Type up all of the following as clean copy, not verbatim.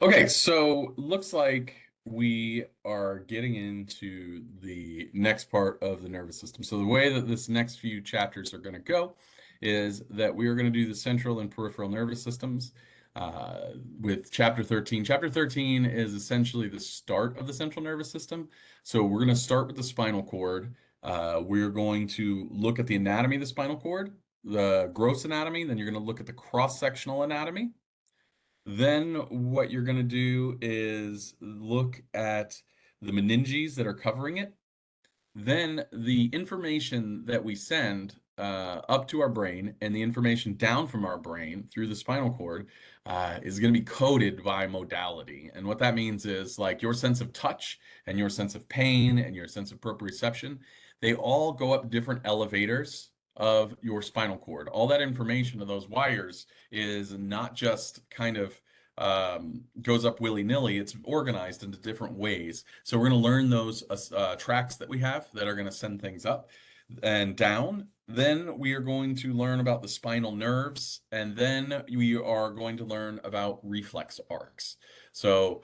Okay, so looks like we are getting into the next part of the nervous system. So the way that this next few chapters are going to go is that we are going to do the central and peripheral nervous systems with chapter 13. Chapter 13 is essentially the start of the central nervous system. So we're going to start with the spinal cord. We're going to look at the anatomy of the spinal cord, the gross anatomy, then you're going to look at the cross-sectional anatomy. Then what you're going to do is look at the meninges that are covering it. Then the information that we send up to our brain and the information down from our brain through the spinal cord is going to be coded by modality. And what that means is like your sense of touch and your sense of pain and your sense of proprioception, they all go up different elevators of your spinal cord. All that information of those wires is not just kind of goes up willy-nilly. It's organized into different ways. So we're going to learn those tracks that we have that are going to send things up and down. Then we are going to learn about the spinal nerves, and then we are going to learn about reflex arcs. So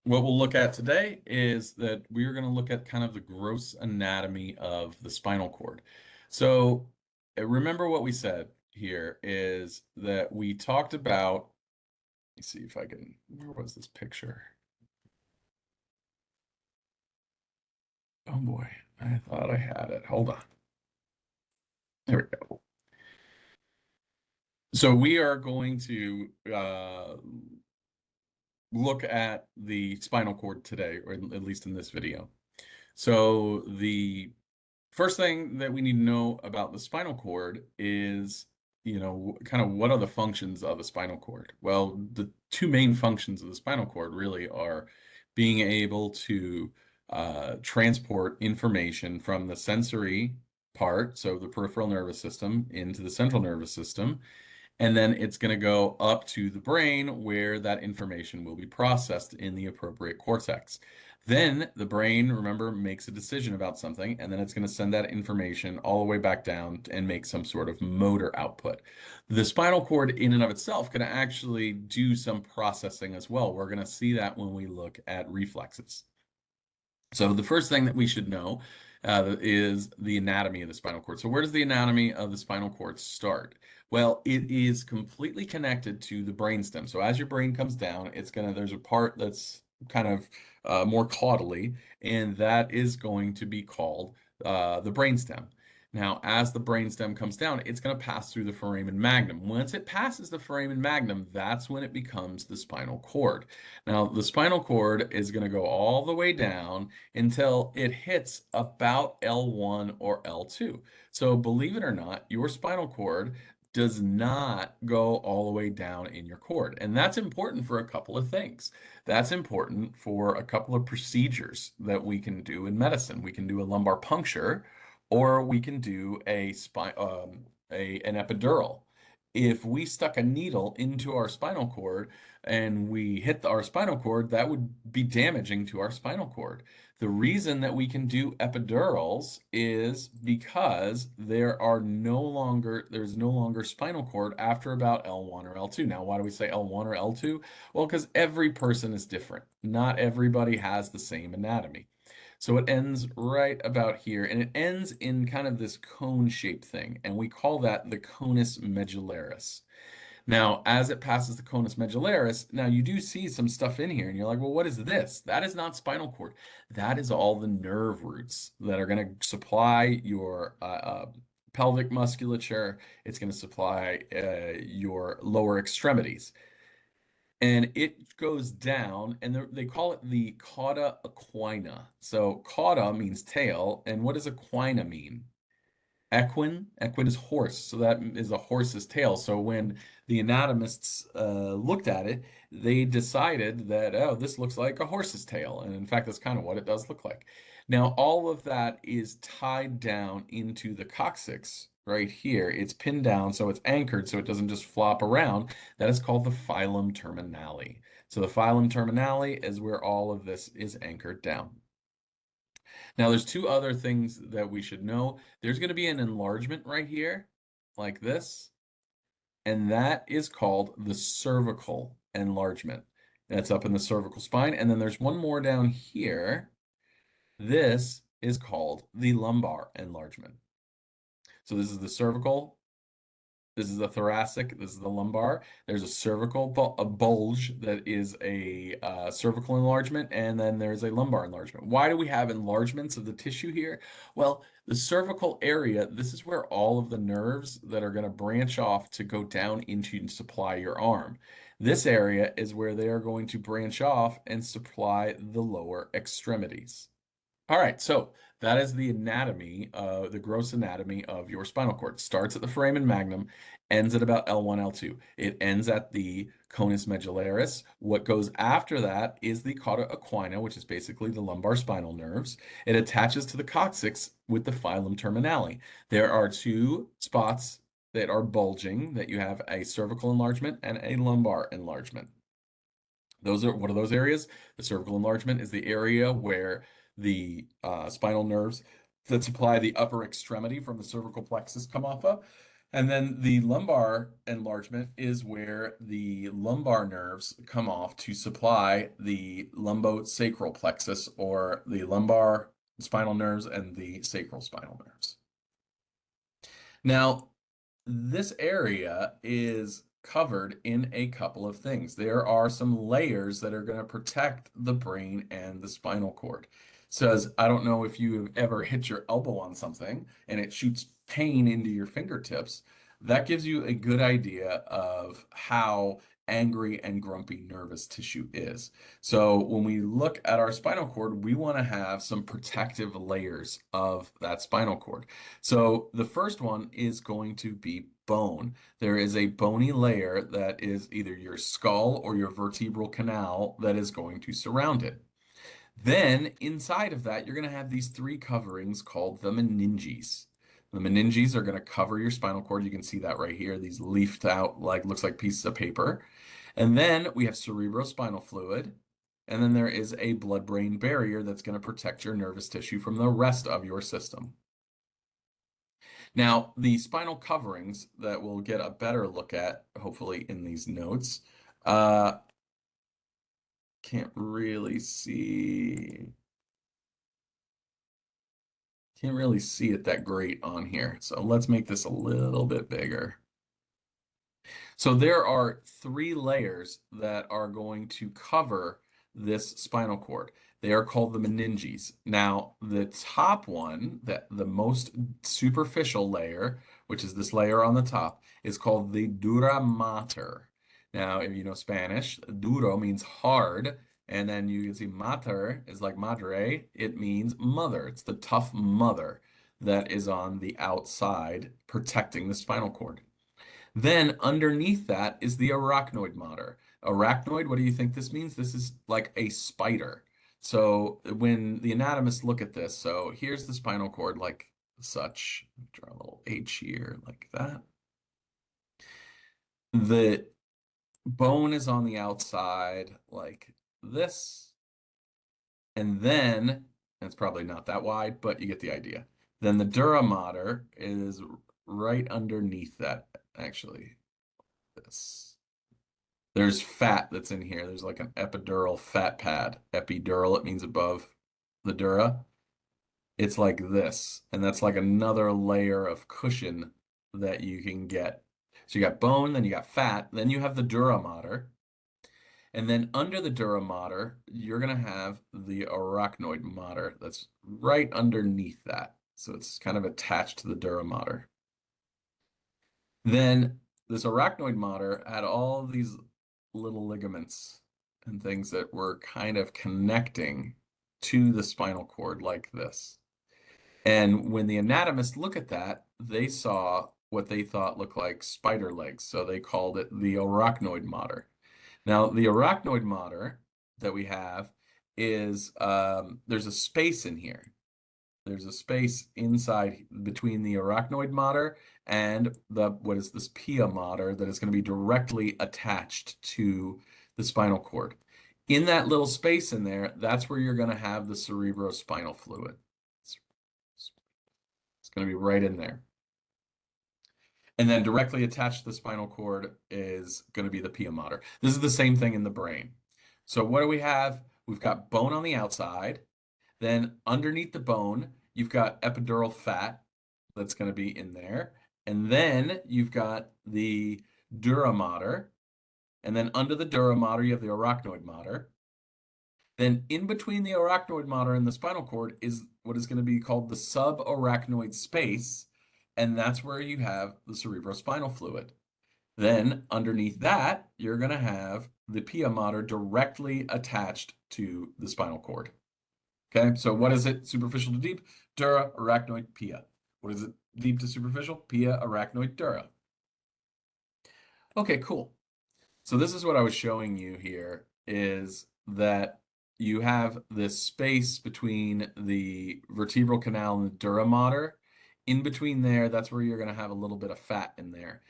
what we'll look at today is that we're going to look at kind of the gross anatomy of the spinal cord. So remember what we said here is that we talked about, let me see if I can, where was this picture? Oh boy, I thought I had it. Hold on. There we go. So we are going to look at the spinal cord today, or at least in this video. So the first thing that we need to know about the spinal cord is, kind of what are the functions of a spinal cord? Well, the two main functions of the spinal cord really are being able to transport information from the sensory part, so the peripheral nervous system, into the central nervous system, and then it's going to go up to the brain where that information will be processed in the appropriate cortex. Then the brain, remember, makes a decision about something, and then it's going to send that information all the way back down and make some sort of motor output. The spinal cord, in and of itself, can actually do some processing as well. We're going to see that when we look at reflexes. So the first thing that we should know is the anatomy of the spinal cord. So where does the anatomy of the spinal cord start? Well, it is completely connected to the brainstem. So as your brain comes down, there's a part that's kind of more caudally, and that is going to be called the brainstem. Now, as the brainstem comes down, it's going to pass through the foramen magnum. Once it passes the foramen magnum, that's when it becomes the spinal cord. Now, the spinal cord is going to go all the way down until it hits about L1 or L2. So, believe it or not, your spinal cord does not go all the way down in your cord. And that's important for a couple of things. That's important for a couple of procedures that we can do in medicine. We can do a lumbar puncture, or we can do an epidural. If we stuck a needle into our spinal cord and we hit our spinal cord, that would be damaging to our spinal cord. The reason that we can do epidurals is because there's no longer spinal cord after about L1 or L2. Now, why do we say L1 or L2? Well, because every person is different. Not everybody has the same anatomy. So it ends right about here, and it ends in kind of this cone-shaped thing, and we call that the conus medullaris. Now, as it passes the conus medullaris, now you do see some stuff in here, and you're like, well, what is this? That is not spinal cord. That is all the nerve roots that are going to supply your pelvic musculature. It's going to supply your lower extremities. And it goes down, and they call it the cauda equina. So cauda means tail, and what does equina mean? Equine is horse, so that is a horse's tail. So when the anatomists looked at it, they decided that, oh, this looks like a horse's tail, and in fact, that's kind of what it does look like. Now, all of that is tied down into the coccyx right here. It's pinned down, so it's anchored, so it doesn't just flop around. That is called the filum terminale. So the filum terminale is where all of this is anchored down. Now, there's two other things that we should know. There's going to be an enlargement right here, like this, and that is called the cervical enlargement. That's up in the cervical spine. And then there's one more down here. This is called the lumbar enlargement. So this is the cervical, this is the thoracic, this is the lumbar. There's a cervical bulge that is a cervical enlargement, and then there's a lumbar enlargement. Why do we have enlargements of the tissue here? Well, the cervical area, this is where all of the nerves that are going to branch off to go down into and supply your arm. This area is where they are going to branch off and supply the lower extremities. All right, so that is the anatomy, the gross anatomy of your spinal cord. Starts at the foramen magnum, ends at about L1, L2. It ends at the conus medullaris. What goes after that is the cauda equina, which is basically the lumbar spinal nerves. It attaches to the coccyx with the filum terminale. There are two spots that are bulging, that you have a cervical enlargement and a lumbar enlargement. What are those areas? The cervical enlargement is the area where the spinal nerves that supply the upper extremity from the cervical plexus come off of. And then the lumbar enlargement is where the lumbar nerves come off to supply the lumbosacral plexus, or the lumbar spinal nerves and the sacral spinal nerves. Now, this area is covered in a couple of things. There are some layers that are going to protect the brain and the spinal cord. Says, I don't know if you have ever hit your elbow on something and it shoots pain into your fingertips. That gives you a good idea of how angry and grumpy nervous tissue is. So when we look at our spinal cord, we want to have some protective layers of that spinal cord. So the first one is going to be bone. There is a bony layer that is either your skull or your vertebral canal that is going to surround it. Then inside of that, you're going to have these three coverings called the meninges. The meninges are going to cover your spinal cord. You can see that right here. These leafed out, like, looks like pieces of paper. And then we have cerebrospinal fluid. And then there is a blood-brain barrier that's going to protect your nervous tissue from the rest of your system. Now, the spinal coverings that we'll get a better look at, hopefully, in these notes, can't really see it that great on here. So let's make this a little bit bigger. So there are three layers that are going to cover this spinal cord. They are called the meninges. Now, the top one, the most superficial layer, which is this layer on the top, is called the dura mater. Now, if you know Spanish, duro means hard, and then you can see mater is like madre. It means mother. It's the tough mother that is on the outside protecting the spinal cord. Then underneath that is the arachnoid mater. Arachnoid, what do you think this means? This is like a spider. So when the anatomists look at this, so here's the spinal cord like such. Draw a little H here like that. The bone is on the outside like this. And then, it's probably not that wide, but you get the idea. Then the dura mater is right underneath that, actually. There's fat that's in here. There's like an epidural fat pad. Epidural, it means above the dura. It's like this, and that's like another layer of cushion that you can get. So you got bone, then you got fat, then you have the dura mater. And then under the dura mater, you're going to have the arachnoid mater that's right underneath that. So it's kind of attached to the dura mater. Then this arachnoid mater had all these little ligaments and things that were kind of connecting to the spinal cord like this. And when the anatomists look at that, they saw what they thought looked like spider legs. So they called it the arachnoid mater. Now, the arachnoid mater that we have is, there's a space in here. There's a space inside between the arachnoid mater and what is this pia mater that is going to be directly attached to the spinal cord. In that little space in there, that's where you're going to have the cerebrospinal fluid. It's going to be right in there. And then directly attached to the spinal cord is going to be the pia mater. This is the same thing in the brain. So what do we have? We've got bone on the outside. Then underneath the bone, you've got epidural fat that's going to be in there. And then you've got the dura mater. And then under the dura mater, you have the arachnoid mater. Then in between the arachnoid mater and the spinal cord is what is going to be called the subarachnoid space, and that's where you have the cerebrospinal fluid. Then underneath that, you're going to have the pia mater directly attached to the spinal cord. Okay, so what is it? Superficial to deep? Dura, arachnoid, pia. What is it? Deep to superficial? Pia, arachnoid, dura. Okay, cool. So this is what I was showing you here is that you have this space between the vertebral canal and the dura mater. In between there, that's where you're going to have a little bit of fat in there.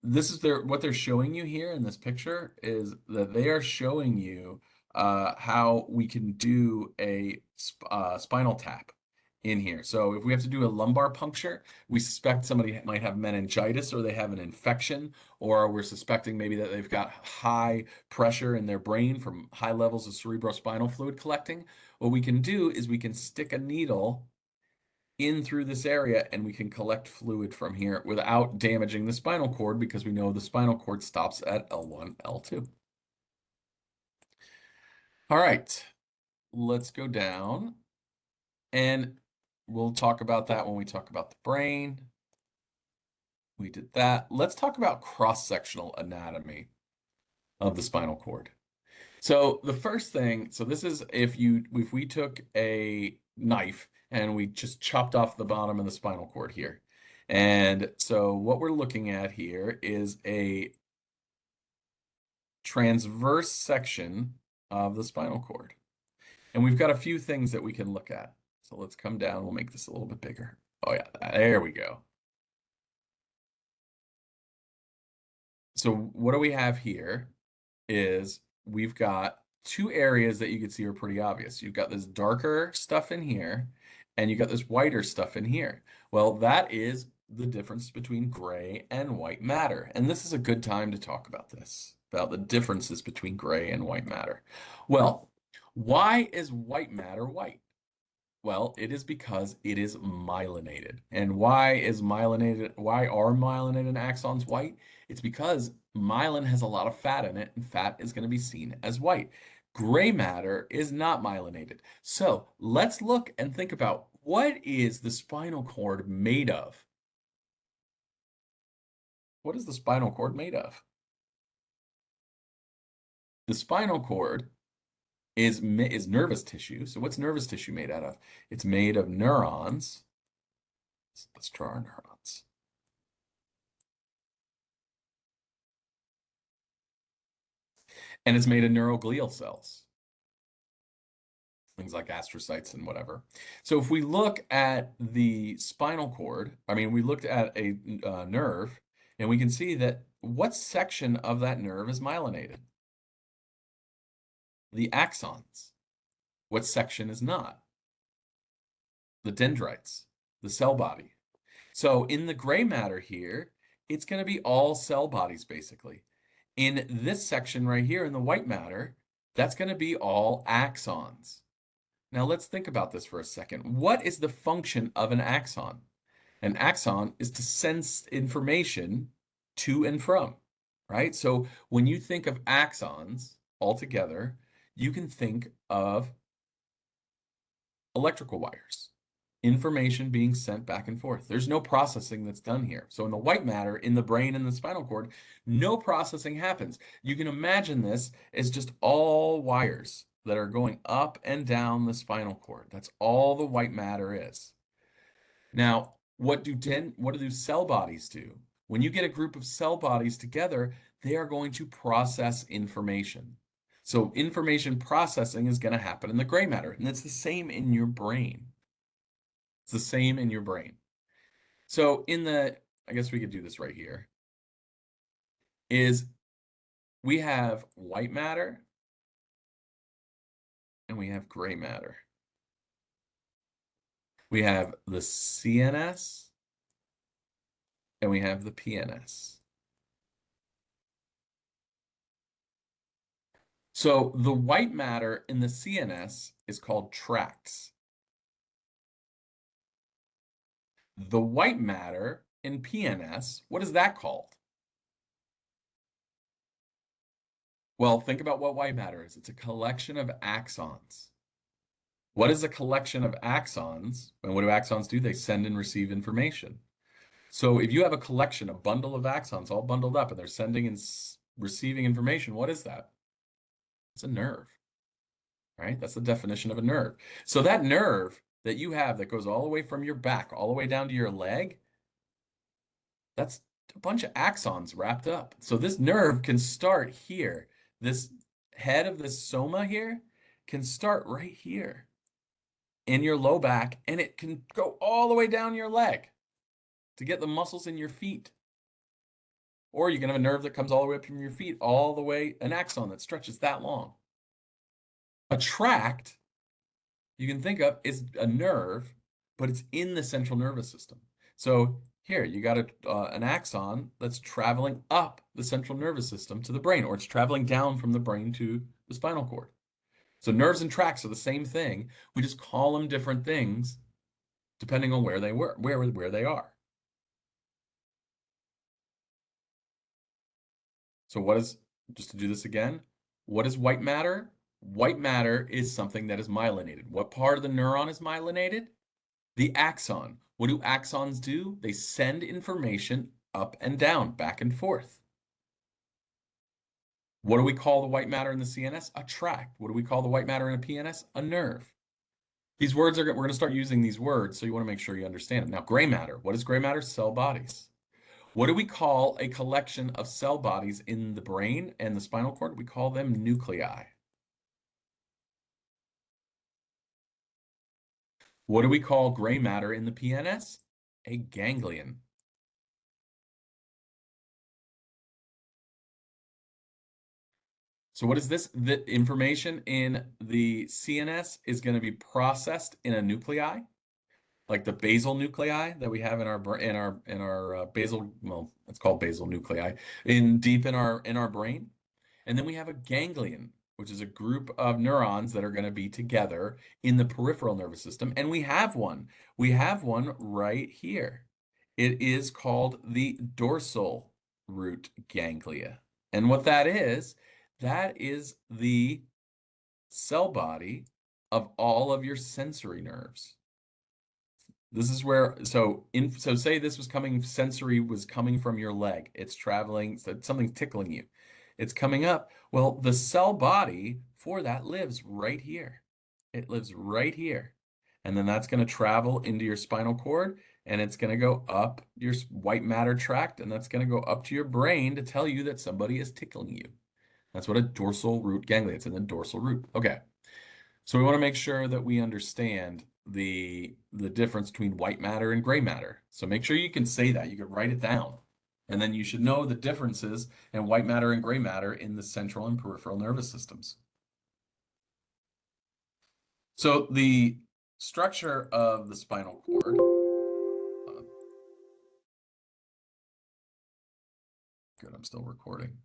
This is what they're showing you here in this picture is that they are showing you how we can do a spinal tap in here. So if we have to do a lumbar puncture, we suspect somebody might have meningitis or they have an infection, or we're suspecting maybe that they've got high pressure in their brain from high levels of cerebrospinal fluid collecting. What we can do is we can stick a needle in through this area and we can collect fluid from here without damaging the spinal cord because we know the spinal cord stops at L1, L2. All right, let's go down and we'll talk about that when we talk about the brain. We did that. Let's talk about cross-sectional anatomy of the spinal cord. So the first thing, so this is if we took a knife and we just chopped off the bottom of the spinal cord here. And so what we're looking at here is a transverse section of the spinal cord. And we've got a few things that we can look at. So let's come down, we'll make this a little bit bigger. Oh yeah, there we go. So what do we have here is we've got two areas that you can see are pretty obvious. You've got this darker stuff in here, and you've got this whiter stuff in here. Well, that is the difference between gray and white matter. And this is a good time to talk about this, about the differences between gray and white matter. Well, why is white matter white? Well, it is because it is myelinated. And why are myelinated axons white? It's because myelin has a lot of fat in it, and fat is going to be seen as white. Gray matter is not myelinated. So let's look and think about what is the spinal cord made of? What is the spinal cord made of? The spinal cord is nervous tissue. So what's nervous tissue made out of? It's made of neurons. Let's draw our neurons. And it's made of neuroglial cells, things like astrocytes and whatever. So if we look at the spinal cord, we looked at a nerve, and we can see that what section of that nerve is myelinated? The axons. What section is not? The dendrites, the cell body. So in the gray matter here, it's going to be all cell bodies, basically. In this section right here in the white matter, that's going to be all axons. Now let's think about this for a second. What is the function of an axon? An axon is to send information to and from, right? So when you think of axons altogether, you can think of electrical wires, information being sent back and forth. There's no processing that's done here. So in the white matter, in the brain and the spinal cord, no processing happens. You can imagine this as just all wires that are going up and down the spinal cord. That's all the white matter is. Now, what do cell bodies do? When you get a group of cell bodies together, they are going to process information. So information processing is going to happen in the gray matter, and it's the same in your brain. It's the same in your brain. So I guess we could do this right here, is we have white matter and we have gray matter. We have the CNS and we have the PNS. So the white matter in the CNS is called tracts. The white matter in PNS, what is that called? Well, think about what white matter is. It's a collection of axons. What is a collection of axons? And what do axons do? They send and receive information. So if you have a collection, a bundle of axons all bundled up and they're sending and receiving information, what is that? It's a nerve, right? That's the definition of a nerve. So that nerve that you have that goes all the way from your back, all the way down to your leg, that's a bunch of axons wrapped up. So this nerve can start here. This head of this soma here can start right here in your low back, and it can go all the way down your leg to get the muscles in your feet. Or you can have a nerve that comes all the way up from your feet, all the way, an axon that stretches that long. A tract, you can think of, is a nerve, but it's in the central nervous system. So here, you got an axon that's traveling up the central nervous system to the brain, or it's traveling down from the brain to the spinal cord. So nerves and tracts are the same thing. We just call them different things depending on where they were, where they are. So what is, just to do this again, what is white matter? White matter is something that is myelinated. What part of the neuron is myelinated? The axon. What do axons do? They send information up and down, back and forth. What do we call the white matter in the CNS? A tract. What do we call the white matter in a PNS? A nerve. These words are, we're going to start using these words, so you want to make sure you understand them. Now, gray matter. What is gray matter? Cell bodies. What do we call a collection of cell bodies in the brain and the spinal cord? We call them nuclei. What do we call gray matter in the PNS? A ganglion. So what is this? The information in the CNS is going to be processed in a nuclei, like the basal nuclei that we have in our basal, well, it's called basal nuclei, in deep in our brain. And then we have a ganglion, which is a group of neurons that are going to be together in the peripheral nervous system. And we have one. We have one right here. It is called the dorsal root ganglia. And what that is the cell body of all of your sensory nerves. This is where, so say this was sensory was coming from your leg. It's traveling, so something's tickling you. It's coming up. Well, the cell body for that lives right here. It lives right here. And then that's going to travel into your spinal cord and it's going to go up your white matter tract and that's going to go up to your brain to tell you that somebody is tickling you. That's what a dorsal root ganglia, it's in the dorsal root. Okay. So we want to make sure that we understand the difference between white matter and gray matter. So make sure you can say that. You can write it down. And then you should know the differences in white matter and gray matter in the central and peripheral nervous systems. So the structure of the spinal cord. Good, I'm still recording.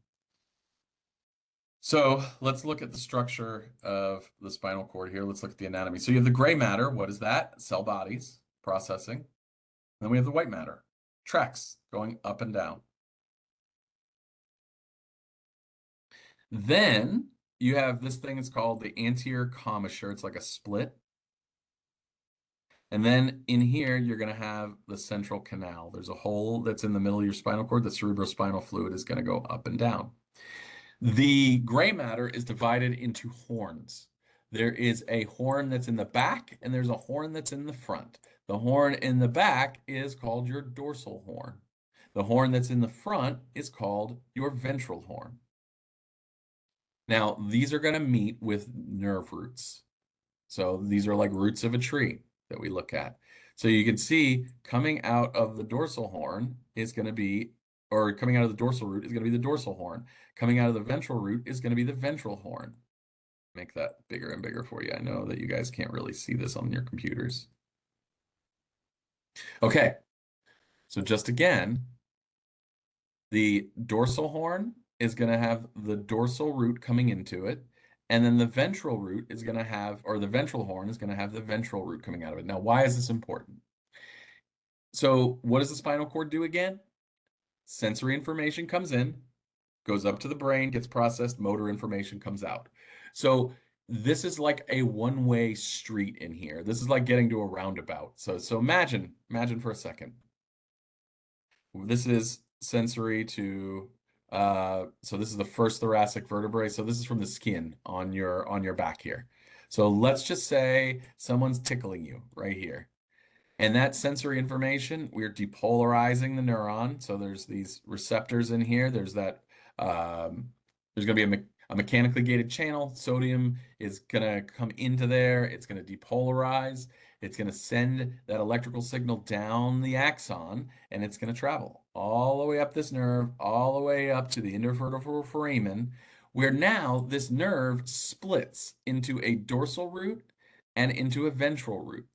So let's look at the structure of the spinal cord here. Let's look at the anatomy. So you have the gray matter. What is that? Cell bodies, processing. Then we have the white matter, tracts going up and down. Then you have this thing, it's called the anterior commissure. It's like a split. And then in here, you're going to have the central canal. There's a hole that's in the middle of your spinal cord. The cerebrospinal fluid is going to go up and down. The gray matter is divided into horns. There is a horn that's in the back, and there's a horn that's in the front. The horn in the back is called your dorsal horn. The horn that's in the front is called your ventral horn. Now, these are going to meet with nerve roots. So these are like roots of a tree that we look at. So you can see coming out of the dorsal horn is going to be, or coming out of the dorsal root is going to be the dorsal horn. Coming out of the ventral root is going to be the ventral horn. Make that bigger and bigger for you. I know that you guys can't really see this on your computers. Okay, so just again, The dorsal horn is going to have the dorsal root coming into it. And then the ventral root is going to have, or the ventral horn is going to have the ventral root coming out of it. Now, why is this important? So what does the spinal cord do again? Sensory information comes in, goes up to the brain, gets processed, motor information comes out. So this is like a one-way street in here. This is like getting to a roundabout. So imagine for a second. This is sensory to so this is the first thoracic vertebrae. So this is from the skin on your back here. So let's just say someone's tickling you right here. And that sensory information, we're depolarizing the neuron. So there's these receptors in here. There's that, there's going to be a mechanically gated channel. Sodium is going to come into there. It's going to depolarize. It's going to send that electrical signal down the axon, and it's going to travel all the way up this nerve, all the way up to the intervertebral foramen, where now this nerve splits into a dorsal root and into a ventral root.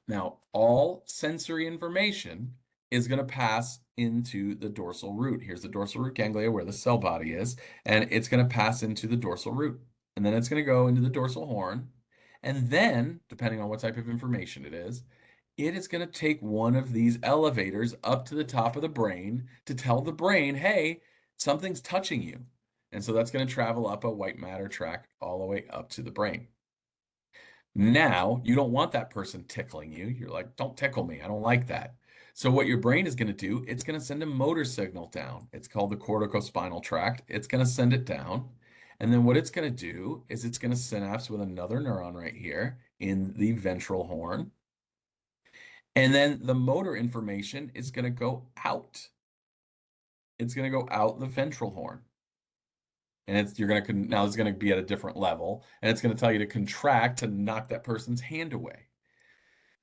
Now, all sensory information is going to pass into the dorsal root. Here's the dorsal root ganglia where the cell body is, and it's going to pass into the dorsal root. And then it's going to go into the dorsal horn. And then, depending on what type of information it is going to take one of these elevators up to the top of the brain to tell the brain, hey, something's touching you. And so that's going to travel up a white matter tract all the way up to the brain. Now, you don't want that person tickling you. You're like, don't tickle me. I don't like that. So what your brain is going to do, it's going to send a motor signal down. It's called the corticospinal tract. It's going to send it down. And then what it's going to do is it's going to synapse with another neuron right here in the ventral horn. And then the motor information is going to go out. It's going to go out the ventral horn. And you're going to, now it's going to be at a different level. And it's going to tell you to contract to knock that person's hand away.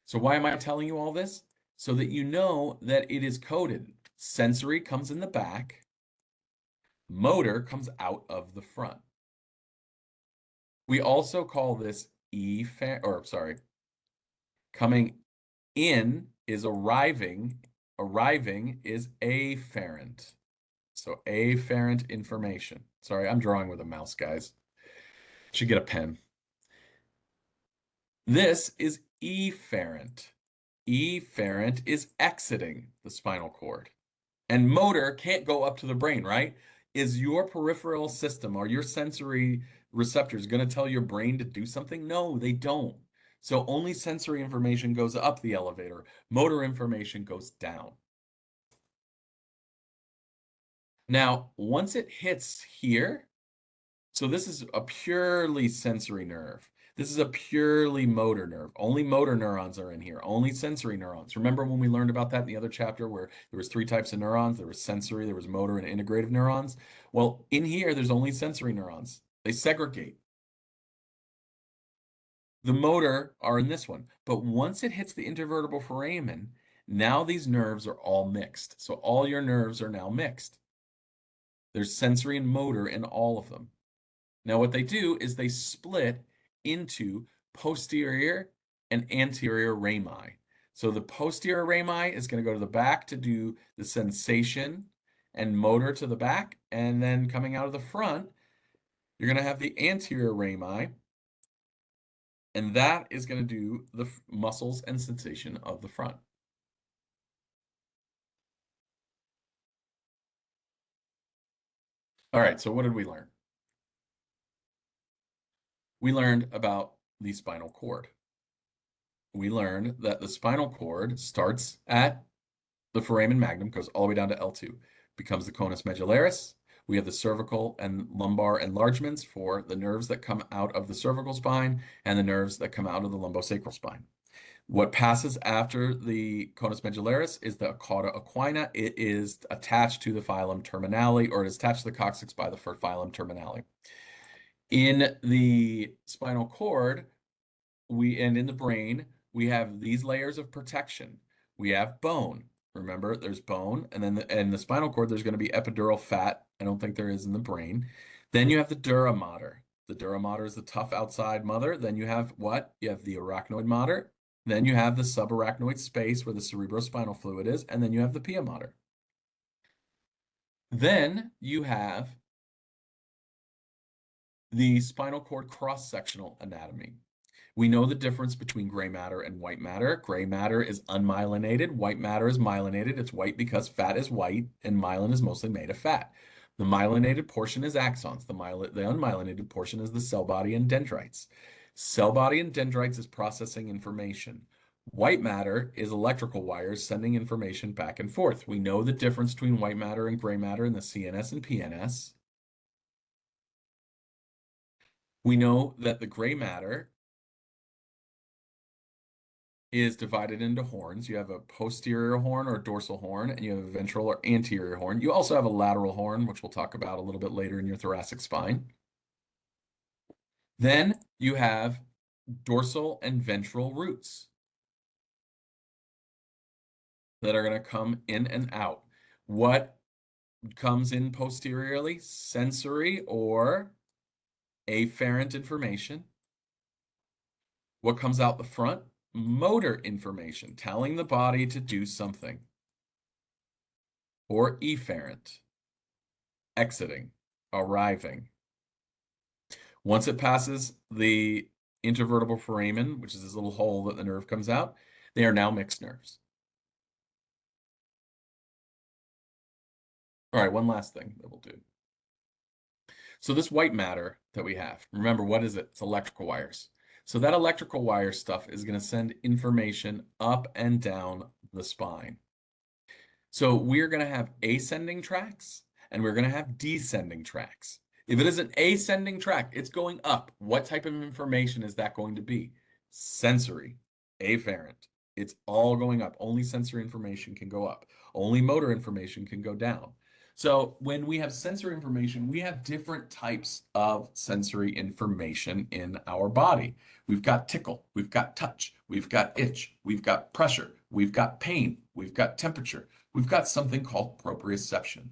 So why am I telling you all this? So that you know that it is coded. Sensory comes in the back. Motor comes out of the front. We also call this coming in is arriving. Arriving is afferent. So afferent information. Sorry, I'm drawing with a mouse, guys. Should get a pen. This is efferent. Efferent is exiting the spinal cord. And motor can't go up to the brain, right? Is your peripheral system or your sensory receptors going to tell your brain to do something? No, they don't. So only sensory information goes up the elevator. Motor information goes down. Now, once it hits here, so this is a purely sensory nerve. This is a purely motor nerve. Only motor neurons are in here, only sensory neurons. Remember when we learned about that in the other chapter where there was 3 types of neurons? There was sensory, there was motor, and integrative neurons. Well, in here, there's only sensory neurons. They segregate. The motor are in this one. But once it hits the intervertebral foramen, now these nerves are all mixed. So all your nerves are now mixed. There's sensory and motor in all of them. Now, what they do is they split into posterior and anterior rami. So the posterior rami is going to go to the back to do the sensation and motor to the back. And then coming out of the front, you're going to have the anterior rami. And that is going to do the muscles and sensation of the front. All right, so what did we learn? We learned about the spinal cord. We learned that the spinal cord starts at the foramen magnum, goes all the way down to L2, becomes the conus medullaris. We have the cervical and lumbar enlargements for the nerves that come out of the cervical spine and the nerves that come out of the lumbosacral spine. What passes after the conus medullaris is the cauda equina. It is attached to the filum terminale, or it is attached to the coccyx by the filum terminale. In the spinal cord, and in the brain, we have these layers of protection. We have bone. Remember, there's bone, and then in the spinal cord, there's going to be epidural fat. I don't think there is in the brain. Then you have the dura mater. The dura mater is the tough outside mother. Then you have what? You have the arachnoid mater. Then you have the subarachnoid space where the cerebrospinal fluid is, and then you have the pia mater. Then you have the spinal cord cross-sectional anatomy. We know the difference between gray matter and white matter. Gray matter is unmyelinated. White matter is myelinated. It's white because fat is white and myelin is mostly made of fat. The myelinated portion is axons. The unmyelinated portion is the cell body and dendrites. Cell body and dendrites is processing information. White matter is electrical wires sending information back and forth. We know the difference between white matter and gray matter in the CNS and PNS. We know that the gray matter is divided into horns. You have a posterior horn or a dorsal horn, and you have a ventral or anterior horn. You also have a lateral horn, which we'll talk about a little bit later in your thoracic spine. Then you have dorsal and ventral roots that are going to come in and out. What comes in posteriorly? Sensory or afferent information. What comes out the front? Motor information, telling the body to do something. Or efferent, exiting, arriving. Once it passes the intervertebral foramen, which is this little hole that the nerve comes out, they are now mixed nerves. All right, one last thing that we'll do. So this white matter that we have, remember, what is it? It's electrical wires. So that electrical wire stuff is going to send information up and down the spine. So we're going to have ascending tracks and we're going to have descending tracks. If it is an ascending track, it's going up. What type of information is that going to be? Sensory, afferent. It's all going up. Only sensory information can go up. Only motor information can go down. So when we have sensory information, we have different types of sensory information in our body. We've got tickle, we've got touch, we've got itch, we've got pressure, we've got pain, we've got temperature, we've got something called proprioception.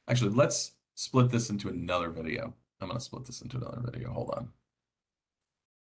Actually, let's split this into another video. I'm going to split this into another video. Hold on.